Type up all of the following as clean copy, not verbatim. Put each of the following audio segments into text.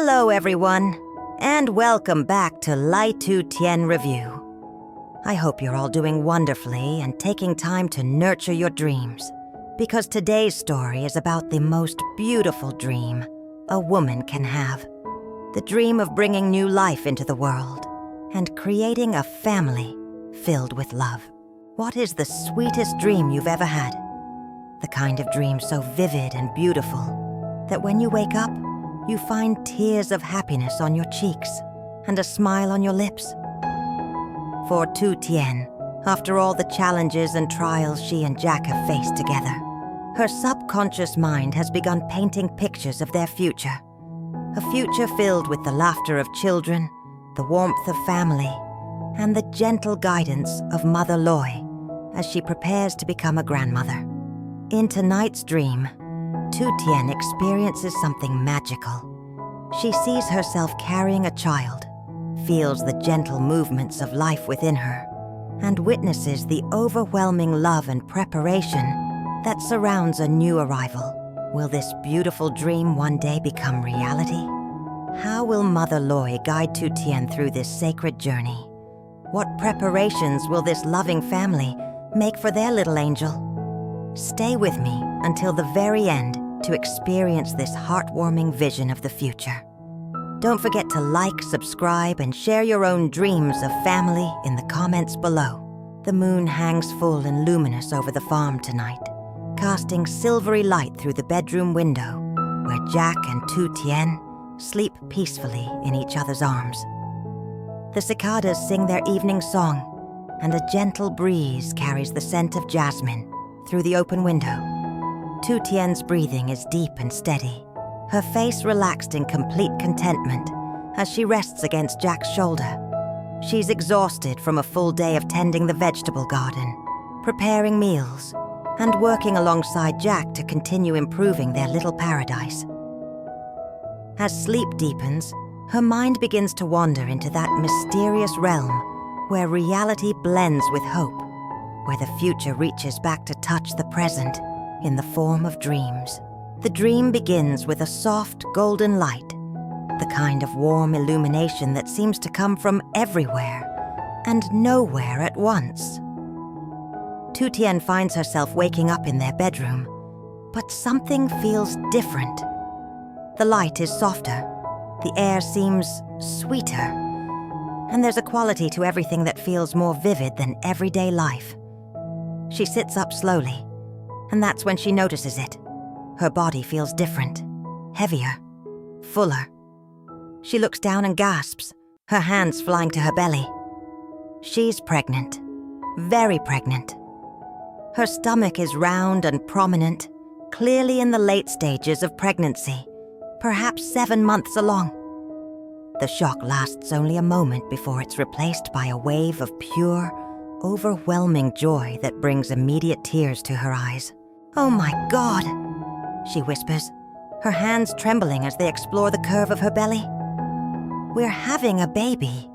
Hello everyone, and welcome back to Ly Tu Tien Review. I hope you're all doing wonderfully and taking time to nurture your dreams, because today's story is about the most beautiful dream a woman can have. The dream of bringing new life into the world and creating a family filled with love. What is the sweetest dream you've ever had? The kind of dream so vivid and beautiful that when you wake up, you find tears of happiness on your cheeks and a smile on your lips. For Tu Tien, after all the challenges and trials she and Jack have faced together, her subconscious mind has begun painting pictures of their future. A future filled with the laughter of children, the warmth of family, and the gentle guidance of Mother Loy as she prepares to become a grandmother. In tonight's dream, Tu Tien experiences something magical. She sees herself carrying a child, feels the gentle movements of life within her, and witnesses the overwhelming love and preparation that surrounds a new arrival. Will this beautiful dream one day become reality? How will Mother Loy guide Tu Tien through this sacred journey? What preparations will this loving family make for their little angel? Stay with me until the very end to experience this heartwarming vision of the future. Don't forget to like, subscribe, and share your own dreams of family in the comments below. The moon hangs full and luminous over the farm tonight, casting silvery light through the bedroom window where Jack and Tu Tien sleep peacefully in each other's arms. The cicadas sing their evening song, and a gentle breeze carries the scent of jasmine through the open window. Tu Tien's breathing is deep and steady, her face relaxed in complete contentment as she rests against Jack's shoulder. She's exhausted from a full day of tending the vegetable garden, preparing meals, and working alongside Jack to continue improving their little paradise. As sleep deepens, her mind begins to wander into that mysterious realm where reality blends with hope, where the future reaches back to touch the present in the form of dreams. The dream begins with a soft golden light, the kind of warm illumination that seems to come from everywhere and nowhere at once. Tu Tien finds herself waking up in their bedroom, but something feels different. The light is softer, the air seems sweeter, and there's a quality to everything that feels more vivid than everyday life. She sits up slowly, and that's when she notices it. Her body feels different, heavier, fuller. She looks down and gasps, her hands flying to her belly. She's pregnant, very pregnant. Her stomach is round and prominent, clearly in the late stages of pregnancy, perhaps 7 months along. The shock lasts only a moment before it's replaced by a wave of pure, overwhelming joy that brings immediate tears to her eyes. "Oh my God," she whispers, her hands trembling as they explore the curve of her belly. "We're having a baby.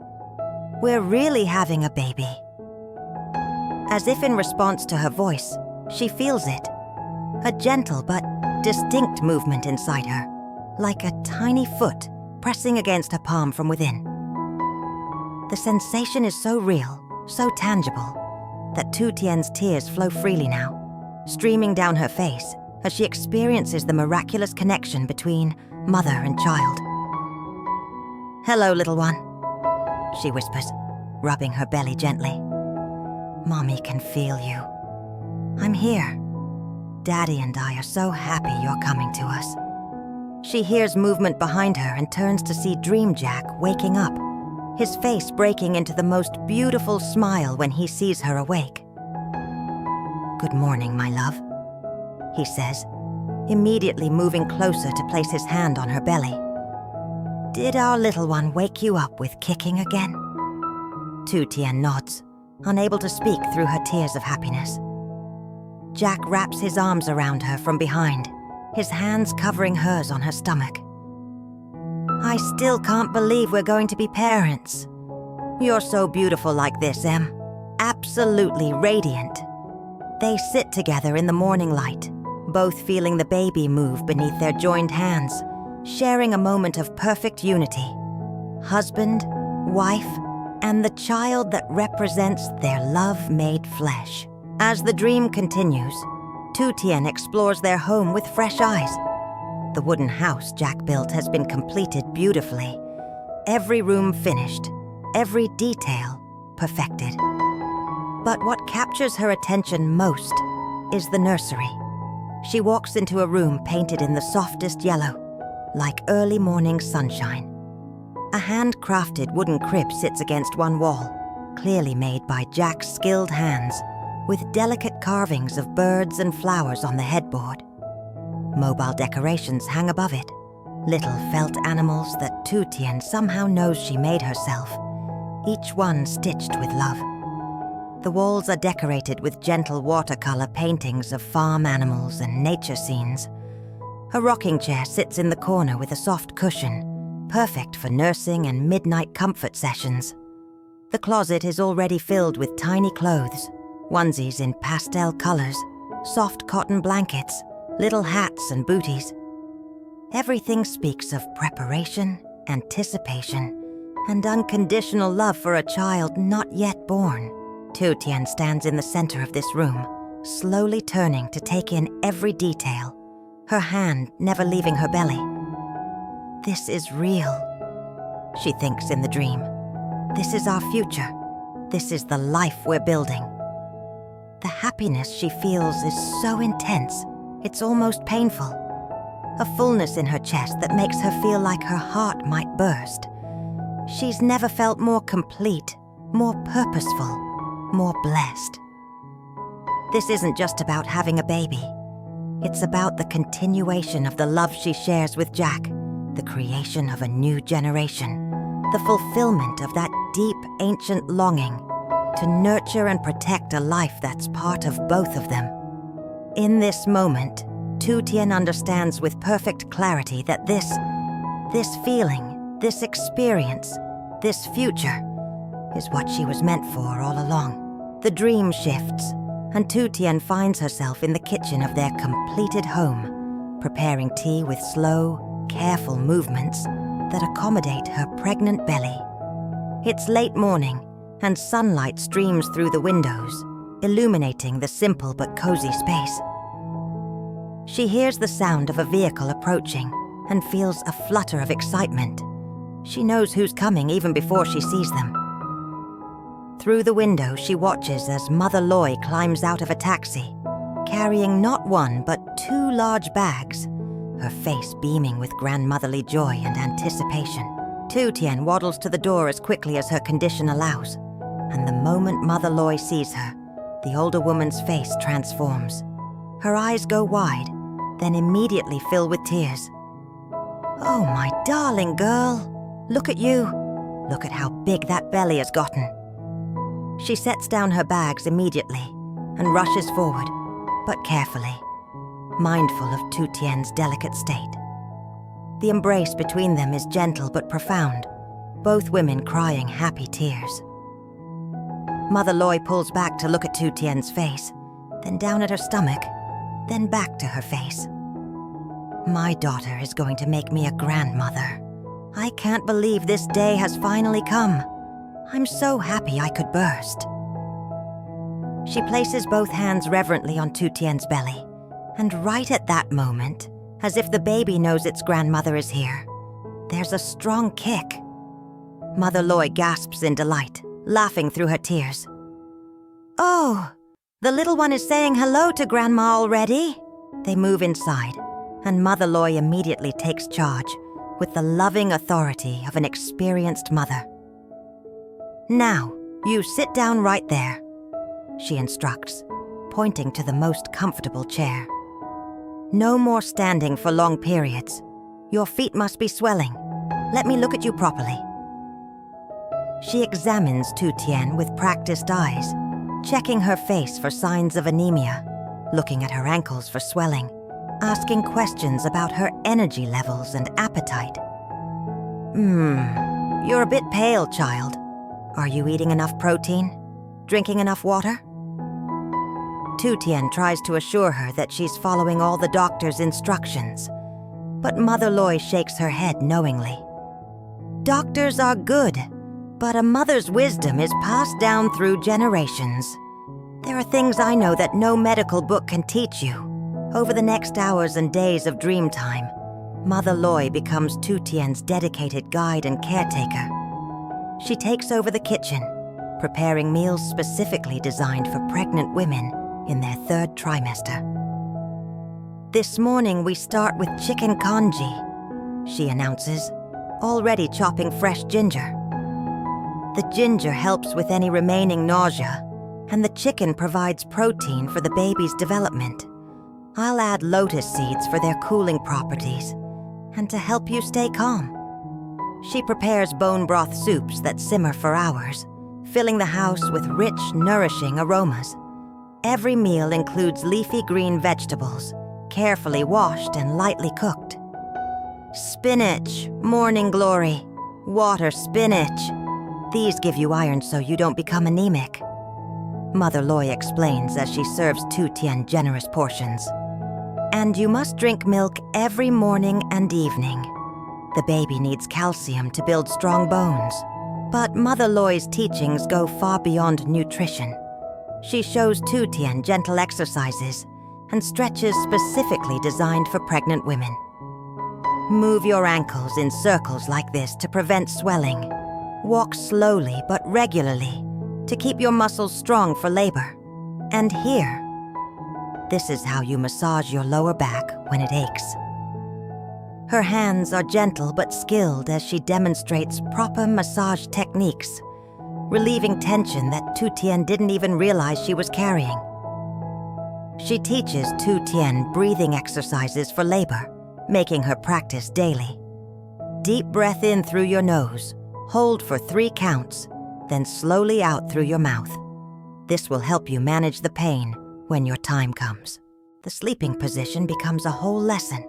We're really having a baby." As if in response to her voice, she feels it. A gentle but distinct movement inside her, like a tiny foot pressing against her palm from within. The sensation is so real, so tangible, that Tu Tien's tears flow freely now, streaming down her face as she experiences the miraculous connection between mother and child. "Hello, little one," she whispers, rubbing her belly gently. "Mommy can feel you. I'm here. Daddy and I are so happy you're coming to us." She hears movement behind her and turns to see Dream Jack waking up, his face breaking into the most beautiful smile when he sees her awake. "Good morning, my love," he says, immediately moving closer to place his hand on her belly. "Did our little one wake you up with kicking again?" Tu Tien nods, unable to speak through her tears of happiness. Jack wraps his arms around her from behind, his hands covering hers on her stomach. "I still can't believe we're going to be parents. You're so beautiful like this, Em. Absolutely radiant." They sit together in the morning light, both feeling the baby move beneath their joined hands, sharing a moment of perfect unity. Husband, wife, and the child that represents their love made flesh. As the dream continues, Tu Tien explores their home with fresh eyes. The wooden house Jack built has been completed beautifully. Every room finished, every detail perfected. But what captures her attention most is the nursery. She walks into a room painted in the softest yellow, like early morning sunshine. A hand-crafted wooden crib sits against one wall, clearly made by Jack's skilled hands, with delicate carvings of birds and flowers on the headboard. Mobile decorations hang above it, little felt animals that Tu Tien somehow knows she made herself, each one stitched with love. The walls are decorated with gentle watercolor paintings of farm animals and nature scenes. A rocking chair sits in the corner with a soft cushion, perfect for nursing and midnight comfort sessions. The closet is already filled with tiny clothes, onesies in pastel colors, soft cotton blankets, little hats and booties. Everything speaks of preparation, anticipation, and unconditional love for a child not yet born. Tu Tien stands in the center of this room, slowly turning to take in every detail, her hand never leaving her belly. This is real, she thinks in the dream. This is our future. This is the life we're building. The happiness she feels is so intense, it's almost painful. A fullness in her chest that makes her feel like her heart might burst. She's never felt more complete, more purposeful, more blessed. This isn't just about having a baby. It's about the continuation of the love she shares with Jack, the creation of a new generation, the fulfillment of that deep, ancient longing to nurture and protect a life that's part of both of them. In this moment, Tu Tien understands with perfect clarity that this feeling, this experience, this future is what she was meant for all along. The dream shifts, and Tu Tien finds herself in the kitchen of their completed home, preparing tea with slow, careful movements that accommodate her pregnant belly. It's late morning, and sunlight streams through the windows, illuminating the simple but cozy space. She hears the sound of a vehicle approaching and feels a flutter of excitement. She knows who's coming even before she sees them. Through the window, she watches as Mother Loy climbs out of a taxi, carrying not one but 2 large bags, her face beaming with grandmotherly joy and anticipation. Tu Tien waddles to the door as quickly as her condition allows, and the moment Mother Loy sees her, the older woman's face transforms. Her eyes go wide, then immediately fill with tears. "Oh, my darling girl, look at you. Look at how big that belly has gotten." She sets down her bags immediately and rushes forward, but carefully, mindful of Tu Tien's delicate state. The embrace between them is gentle but profound, both women crying happy tears. Mother Loy pulls back to look at Tu Tien's face, then down at her stomach, then back to her face. "My daughter is going to make me a grandmother. I can't believe this day has finally come. I'm so happy I could burst." She places both hands reverently on Tu Tien's belly, and right at that moment, as if the baby knows its grandmother is here, there's a strong kick. Mother Loy gasps in delight, laughing through her tears. "Oh, the little one is saying hello to Grandma already." They move inside, and Mother Loy immediately takes charge with the loving authority of an experienced mother. "Now, you sit down right there," she instructs, pointing to the most comfortable chair. "No more standing for long periods. Your feet must be swelling. Let me look at you properly." She examines Tu Tien with practiced eyes, checking her face for signs of anemia, looking at her ankles for swelling, asking questions about her energy levels and appetite. You're a bit pale, child. Are you eating enough protein? Drinking enough water?" Tu Tien tries to assure her that she's following all the doctor's instructions, but Mother Loy shakes her head knowingly. Doctors are good, but a mother's wisdom is passed down through generations. There are things I know that no medical book can teach you. Over the next hours and days of dream time, Mother Loy becomes Tu Tien's dedicated guide and caretaker. She takes over the kitchen, preparing meals specifically designed for pregnant women in their 3rd trimester. This morning we start with chicken congee, she announces, already chopping fresh ginger. The ginger helps with any remaining nausea, and the chicken provides protein for the baby's development. I'll add lotus seeds for their cooling properties, and to help you stay calm. She prepares bone broth soups that simmer for hours, filling the house with rich, nourishing aromas. Every meal includes leafy green vegetables, carefully washed and lightly cooked. Spinach, morning glory, water spinach. These give you iron so you don't become anemic. Mother Loy explains as she serves Tu Tien generous portions. And you must drink milk every morning and evening. The baby needs calcium to build strong bones. But Mother Loy's teachings go far beyond nutrition. She shows Tu Tien gentle exercises and stretches specifically designed for pregnant women. Move your ankles in circles like this to prevent swelling. Walk slowly but regularly to keep your muscles strong for labor. And here, this is how you massage your lower back when it aches. Her hands are gentle but skilled as she demonstrates proper massage techniques, relieving tension that Tu Tien didn't even realize she was carrying. She teaches Tu Tien breathing exercises for labor, making her practice daily. Deep breath in through your nose, hold for 3 counts, then slowly out through your mouth. This will help you manage the pain when your time comes. The sleeping position becomes a whole lesson.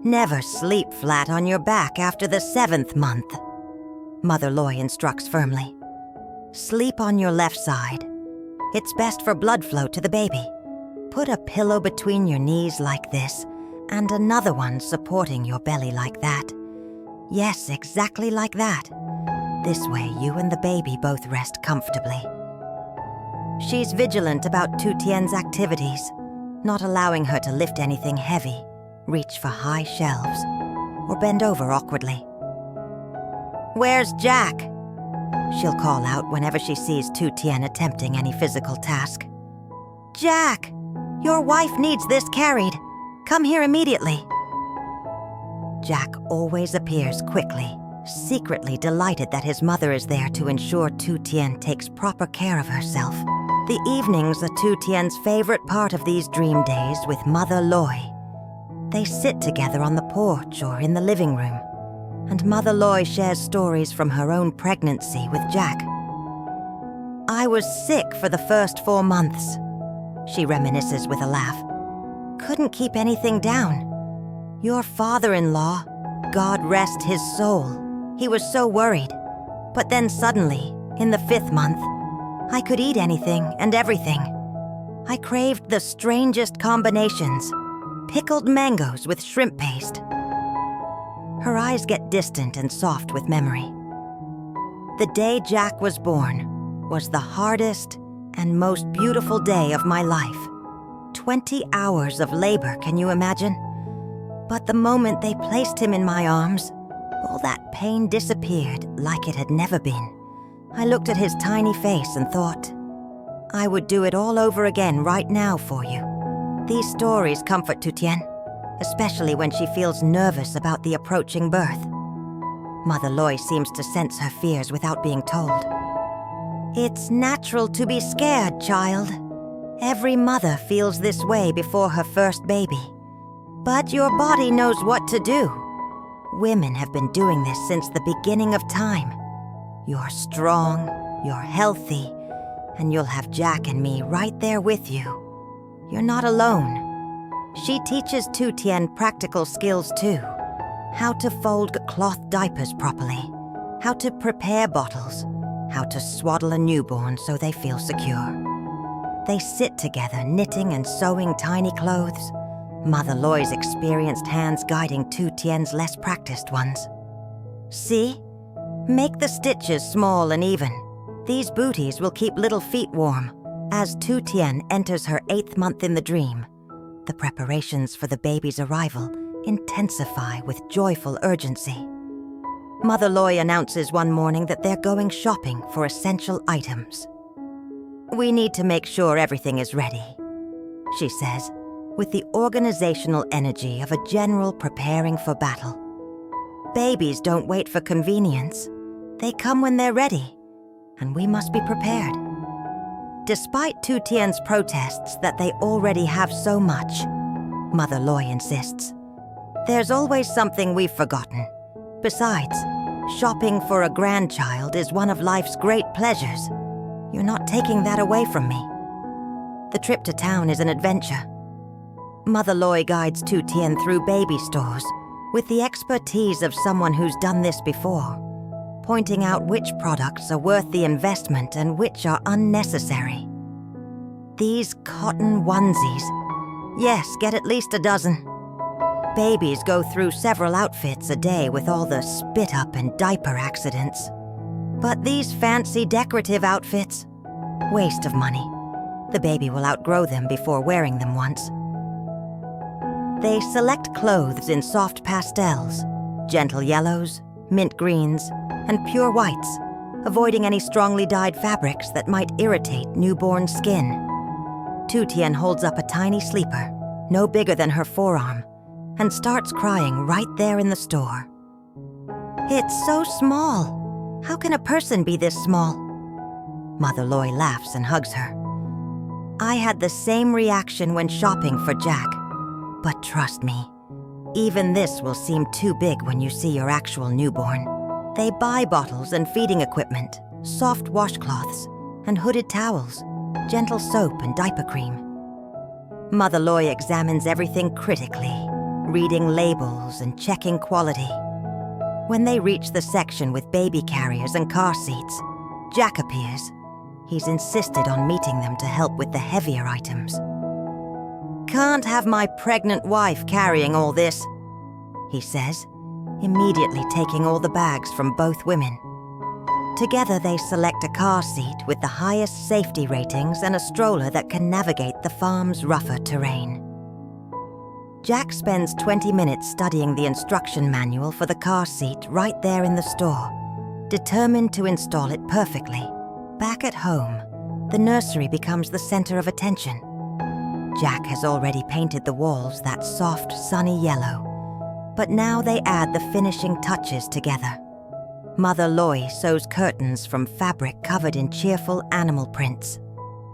Never sleep flat on your back after the 7th month, Mother Loy instructs firmly. Sleep on your left side. It's best for blood flow to the baby. Put a pillow between your knees like this, and another one supporting your belly like that. Yes, exactly like that. This way you and the baby both rest comfortably. She's vigilant about Tu Tien's activities, not allowing her to lift anything heavy, reach for high shelves, or bend over awkwardly. "Where's Jack?" she'll call out whenever she sees Tu Tien attempting any physical task. "Jack, your wife needs this carried. Come here immediately." Jack always appears quickly, secretly delighted that his mother is there to ensure Tu Tien takes proper care of herself. The evenings are Tu Tien's favorite part of these dream days with Mother Loy. They sit together on the porch or in the living room, and Mother Loy shares stories from her own pregnancy with Jack. "I was sick for the first 4 months," she reminisces with a laugh. "Couldn't keep anything down. Your father-in-law, God rest his soul, he was so worried. But then suddenly, in the 5th month, I could eat anything and everything. I craved the strangest combinations. Pickled mangoes with shrimp paste." Her eyes get distant and soft with memory. "The day Jack was born was the hardest and most beautiful day of my life. 20 hours of labor, can you imagine? But the moment they placed him in my arms, all that pain disappeared like it had never been. I looked at his tiny face and thought, I would do it all over again right now for you." These stories comfort Tu Tien, especially when she feels nervous about the approaching birth. Mother Loy seems to sense her fears without being told. "It's natural to be scared, child. Every mother feels this way before her first baby. But your body knows what to do. Women have been doing this since the beginning of time. You're strong, you're healthy, and you'll have Jack and me right there with you. You're not alone." She teaches Tu Tien practical skills too. How to fold cloth diapers properly, how to prepare bottles, how to swaddle a newborn so they feel secure. They sit together knitting and sewing tiny clothes, Mother Loy's experienced hands guiding Tu Tien's less practiced ones. See? Make the stitches small and even. These booties will keep little feet warm. As Tu Tien enters her 8th month in the dream, the preparations for the baby's arrival intensify with joyful urgency. Mother Loy announces one morning that they're going shopping for essential items. "We need to make sure everything is ready," she says, with the organizational energy of a general preparing for battle. Babies don't wait for convenience. They come when they're ready, and we must be prepared. Despite Tu Tien's protests that they already have so much, Mother Loy insists, there's always something we've forgotten. Besides, shopping for a grandchild is one of life's great pleasures. You're not taking that away from me. The trip to town is an adventure. Mother Loy guides Tu Tien through baby stores with the expertise of someone who's done this before, pointing out which products are worth the investment and which are unnecessary. These cotton onesies. Yes, get at least a dozen. Babies go through several outfits a day with all the spit-up and diaper accidents. But these fancy decorative outfits? Waste of money. The baby will outgrow them before wearing them once. They select clothes in soft pastels, gentle yellows, mint greens, and pure whites, avoiding any strongly dyed fabrics that might irritate newborn skin. Tu Tien holds up a tiny sleeper, no bigger than her forearm, and starts crying right there in the store. "It's so small. How can a person be this small?" Mother Loy laughs and hugs her. "I had the same reaction when shopping for Jack. But trust me, even this will seem too big when you see your actual newborn." They buy bottles and feeding equipment, soft washcloths, and hooded towels, gentle soap and diaper cream. Mother Loy examines everything critically, reading labels and checking quality. When they reach the section with baby carriers and car seats, Jack appears. He's insisted on meeting them to help with the heavier items. "Can't have my pregnant wife carrying all this," he says, immediately taking all the bags from both women. Together they select a car seat with the highest safety ratings and a stroller that can navigate the farm's rougher terrain. Jack spends 20 minutes studying the instruction manual for the car seat right there in the store, determined to install it perfectly. Back at home, the nursery becomes the center of attention. Jack has already painted the walls that soft, sunny yellow, but now they add the finishing touches together. Mother Loy sews curtains from fabric covered in cheerful animal prints.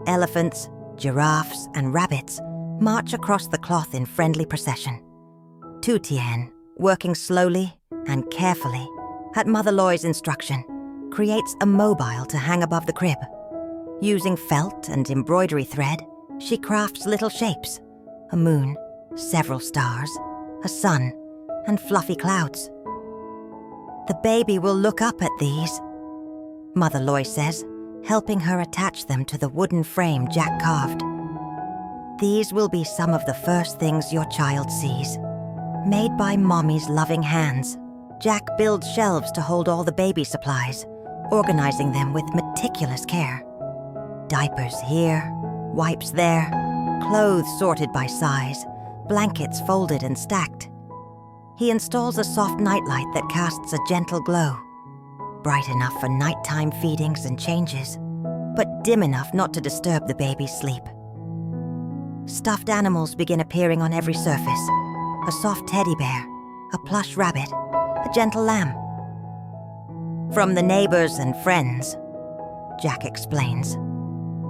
Elephants, giraffes, and rabbits march across the cloth in friendly procession. Tu Tien, working slowly and carefully, at Mother Loy's instruction, creates a mobile to hang above the crib. Using felt and embroidery thread, she crafts little shapes: a moon, several stars, a sun, and fluffy clouds. "The baby will look up at these," Mother Loy says, helping her attach them to the wooden frame Jack carved. "These will be some of the first things your child sees. Made by Mommy's loving hands." Jack builds shelves to hold all the baby supplies, organizing them with meticulous care. Diapers here, wipes there, clothes sorted by size, blankets folded and stacked. He installs a soft nightlight that casts a gentle glow, bright enough for nighttime feedings and changes, but dim enough not to disturb the baby's sleep. Stuffed animals begin appearing on every surface: a soft teddy bear, a plush rabbit, a gentle lamb. "From the neighbors and friends," Jack explains.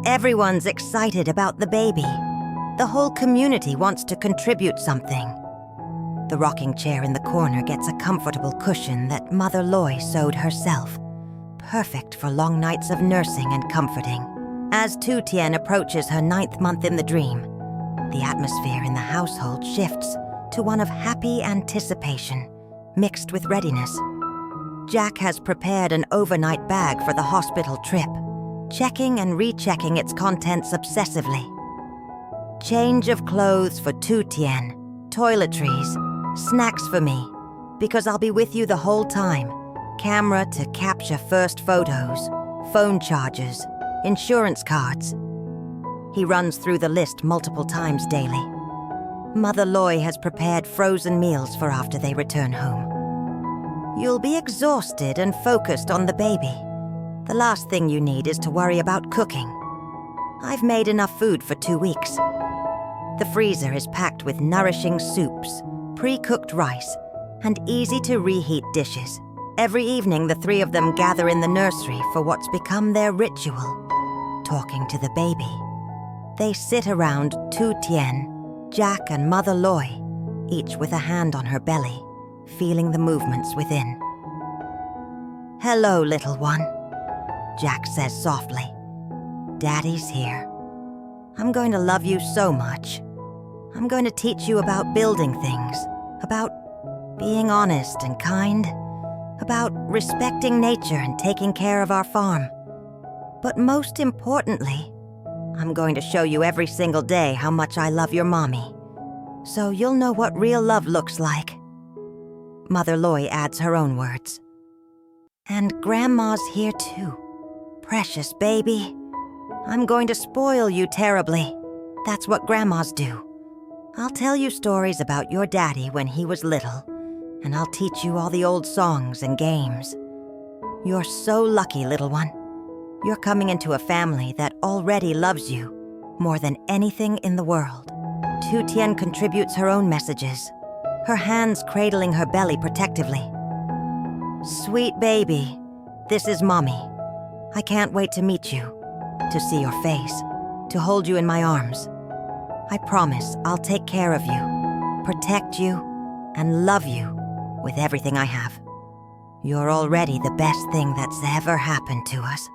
"Everyone's excited about the baby. The whole community wants to contribute something." The rocking chair in the corner gets a comfortable cushion that Mother Loy sewed herself, perfect for long nights of nursing and comforting. As Tu Tien approaches her 9th month in the dream, the atmosphere in the household shifts to one of happy anticipation, mixed with readiness. Jack has prepared an overnight bag for the hospital trip, checking and rechecking its contents obsessively. Change of clothes for Tu Tien, toiletries, snacks for me, because I'll be with you the whole time. Camera to capture first photos, phone chargers, insurance cards. He runs through the list multiple times daily. Mother Loy has prepared frozen meals for after they return home. You'll be exhausted and focused on the baby. The last thing you need is to worry about cooking. I've made enough food for 2 weeks. The freezer is packed with nourishing soups, pre-cooked rice, and easy-to-reheat dishes. Every evening, the three of them gather in the nursery for what's become their ritual, talking to the baby. They sit around Tu Tien, Jack and Mother Loy, each with a hand on her belly, feeling the movements within. "Hello, little one," Jack says softly. "Daddy's here. I'm going to love you so much. I'm going to teach you about building things, about being honest and kind, about respecting nature and taking care of our farm. But most importantly, I'm going to show you every single day how much I love your mommy, so you'll know what real love looks like." Mother Loy adds her own words. "And Grandma's here too. Precious baby. I'm going to spoil you terribly. That's what grandmas do. I'll tell you stories about your daddy when he was little, and I'll teach you all the old songs and games. You're so lucky, little one. You're coming into a family that already loves you more than anything in the world." Tu Tien contributes her own messages, her hands cradling her belly protectively. "Sweet baby, this is Mommy. I can't wait to meet you, to see your face, to hold you in my arms. I promise I'll take care of you, protect you, and love you with everything I have. You're already the best thing that's ever happened to us."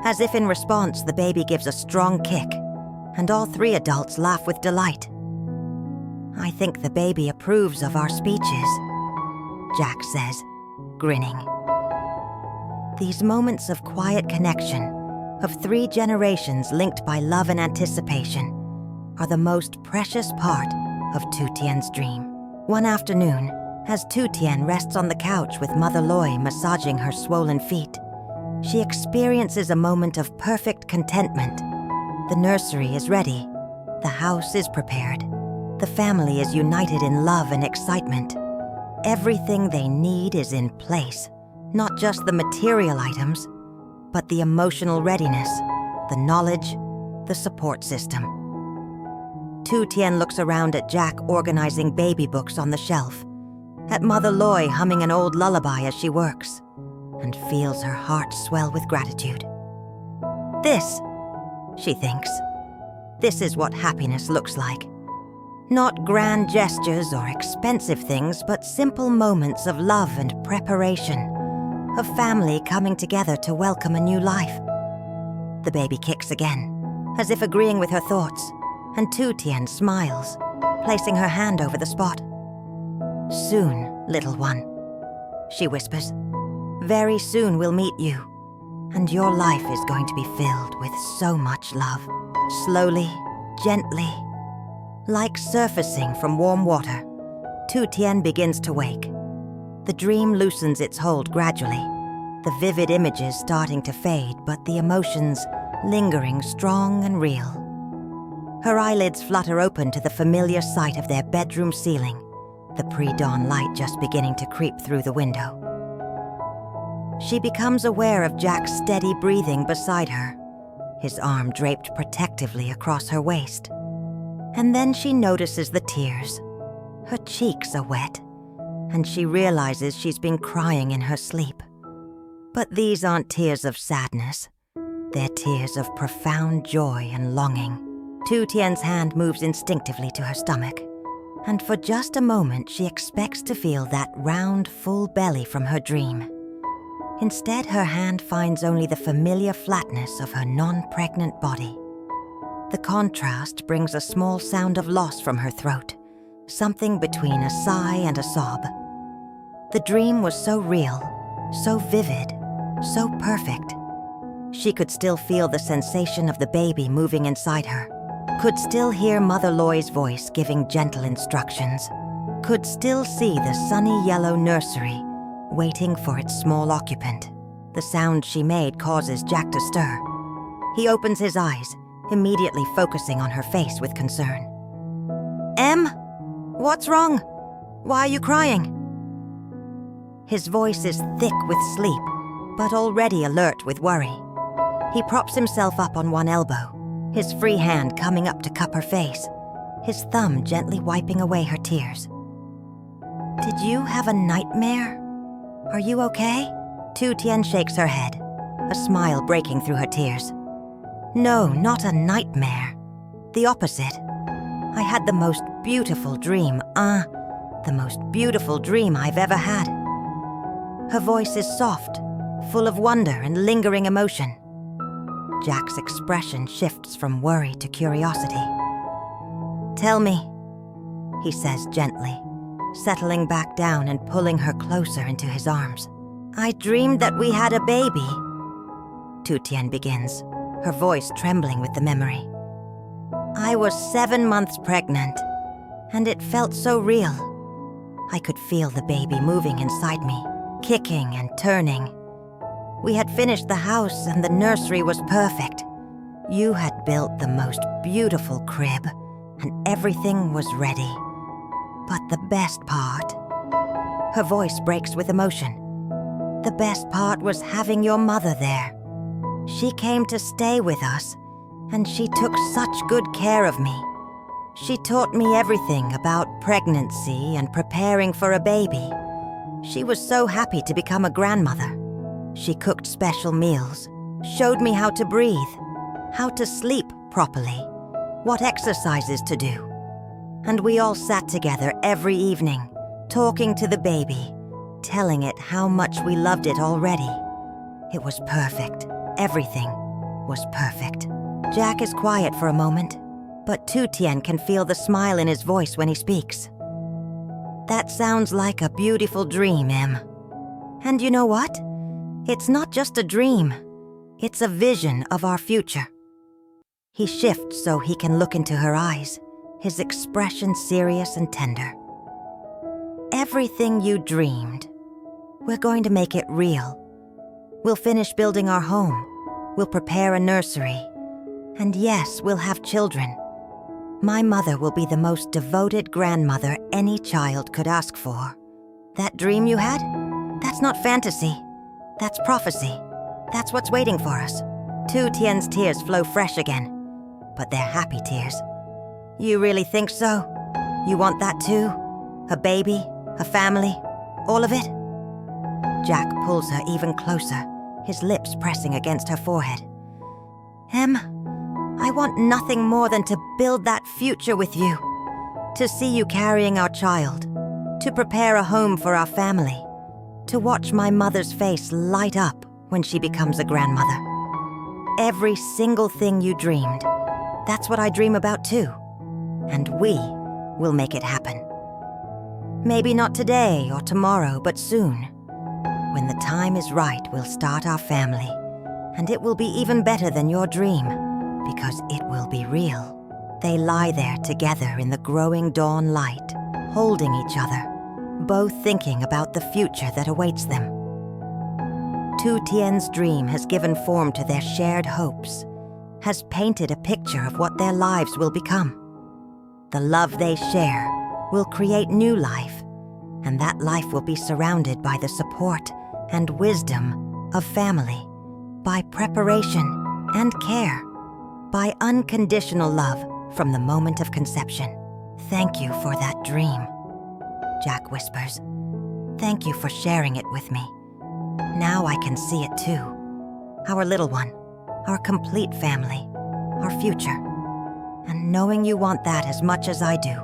As if in response, the baby gives a strong kick, and all three adults laugh with delight. "I think the baby approves of our speeches," Jack says, grinning. These moments of quiet connection, of 3 generations linked by love and anticipation, are the most precious part of Tu Tien's dream. One afternoon, as Tu Tien rests on the couch with Mother Loy massaging her swollen feet, she experiences a moment of perfect contentment. The nursery is ready. The house is prepared. The family is united in love and excitement. Everything they need is in place. Not just the material items, but the emotional readiness, the knowledge, the support system. Tu Tien looks around at Jack organizing baby books on the shelf, at Mother Loy humming an old lullaby as she works, and feels her heart swell with gratitude. "This," she thinks, "this is what happiness looks like. Not grand gestures or expensive things, but simple moments of love and preparation, of family coming together to welcome a new life." The baby kicks again, as if agreeing with her thoughts, and Tu Tien smiles, placing her hand over the spot. "Soon, little one," she whispers. "Very soon we'll meet you, and your life is going to be filled with so much love." Slowly, gently, like surfacing from warm water, Tu Tien begins to wake. The dream loosens its hold gradually, the vivid images starting to fade, but the emotions lingering strong and real. Her eyelids flutter open to the familiar sight of their bedroom ceiling, the pre-dawn light just beginning to creep through the window. She becomes aware of Jack's steady breathing beside her, his arm draped protectively across her waist. And then she notices the tears. Her cheeks are wet, and she realizes she's been crying in her sleep. But these aren't tears of sadness. They're tears of profound joy and longing. Tu Tien's hand moves instinctively to her stomach, and for just a moment she expects to feel that round, full belly from her dream. Instead, her hand finds only the familiar flatness of her non-pregnant body. The contrast brings a small sound of loss from her throat, something between a sigh and a sob. The dream was so real, so vivid, so perfect. She could still feel the sensation of the baby moving inside her, could still hear Mother Loy's voice giving gentle instructions, could still see the sunny yellow nursery waiting for its small occupant. The sound she made causes Jack to stir. He opens his eyes, immediately focusing on her face with concern. Em, what's wrong? Why are you crying? His voice is thick with sleep, but already alert with worry. He props himself up on one elbow, his free hand coming up to cup her face, his thumb gently wiping away her tears. Did you have a nightmare? Are you okay? Tu Tien shakes her head, a smile breaking through her tears. No, not a nightmare. The opposite. I had the most beautiful dream, the most beautiful dream I've ever had. Her voice is soft, full of wonder and lingering emotion. Jack's expression shifts from worry to curiosity. Tell me, he says gently, settling back down and pulling her closer into his arms. I dreamed that we had a baby, Tu Tien begins, her voice trembling with the memory. I was 7 months pregnant, and it felt so real. I could feel the baby moving inside me, kicking and turning. We had finished the house and the nursery was perfect. You had built the most beautiful crib, and everything was ready. But the best part... Her voice breaks with emotion. The best part was having your mother there. She came to stay with us, and she took such good care of me. She taught me everything about pregnancy and preparing for a baby. She was so happy to become a grandmother. She cooked special meals, showed me how to breathe, how to sleep properly, what exercises to do. And we all sat together every evening, talking to the baby, telling it how much we loved it already. It was perfect. Everything was perfect. Jack is quiet for a moment, but Tu Tien can feel the smile in his voice when he speaks. That sounds like a beautiful dream, Em. And you know what? It's not just a dream. It's a vision of our future. He shifts so he can look into her eyes, his expression serious and tender. Everything you dreamed, we're going to make it real. We'll finish building our home. We'll prepare a nursery. And yes, we'll have children. My mother will be the most devoted grandmother any child could ask for. That dream you had? That's not fantasy. That's prophecy. That's what's waiting for us. Tu Tien's tears flow fresh again, but they're happy tears. You really think so? You want that too? A baby? A family? All of it? Jack pulls her even closer, his lips pressing against her forehead. Em, I want nothing more than to build that future with you. To see you carrying our child. To prepare a home for our family. To watch my mother's face light up when she becomes a grandmother. Every single thing you dreamed. That's what I dream about too. And we will make it happen. Maybe not today or tomorrow, but soon. When the time is right, we'll start our family. And it will be even better than your dream, because it will be real. They lie there together in the growing dawn light, holding each other, both thinking about the future that awaits them. Tu Tien's dream has given form to their shared hopes, has painted a picture of what their lives will become. The love they share will create new life, and that life will be surrounded by the support and wisdom of family, by preparation and care, by unconditional love from the moment of conception. Thank you for that dream, Jack whispers. Thank you for sharing it with me. Now I can see it too. Our little one, our complete family, our future. And knowing you want that as much as I do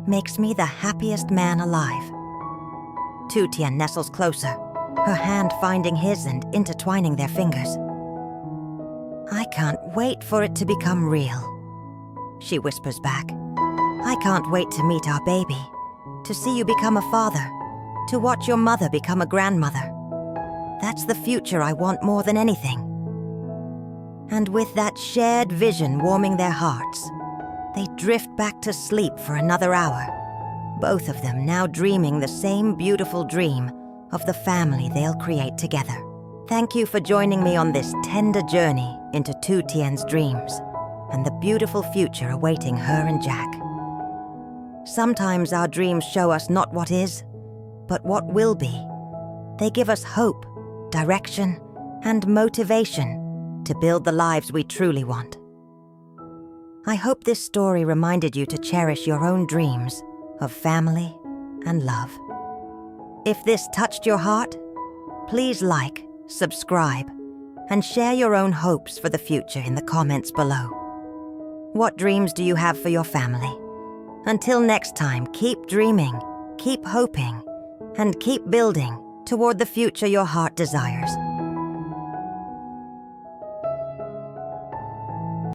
makes me the happiest man alive. Tu Tien nestles closer, her hand finding his and intertwining their fingers. I can't wait for it to become real, she whispers back. I can't wait to meet our baby, to see you become a father, to watch your mother become a grandmother. That's the future I want more than anything. And with that shared vision warming their hearts, they drift back to sleep for another hour, both of them now dreaming the same beautiful dream of the family they'll create together. Thank you for joining me on this tender journey into Tu Tien's dreams and the beautiful future awaiting her and Jack. Sometimes our dreams show us not what is, but what will be. They give us hope, direction, and motivation to build the lives we truly want. I hope this story reminded you to cherish your own dreams of family and love. If this touched your heart, please like, subscribe, and share your own hopes for the future in the comments below. What dreams do you have for your family? Until next time, keep dreaming, keep hoping, and keep building toward the future your heart desires.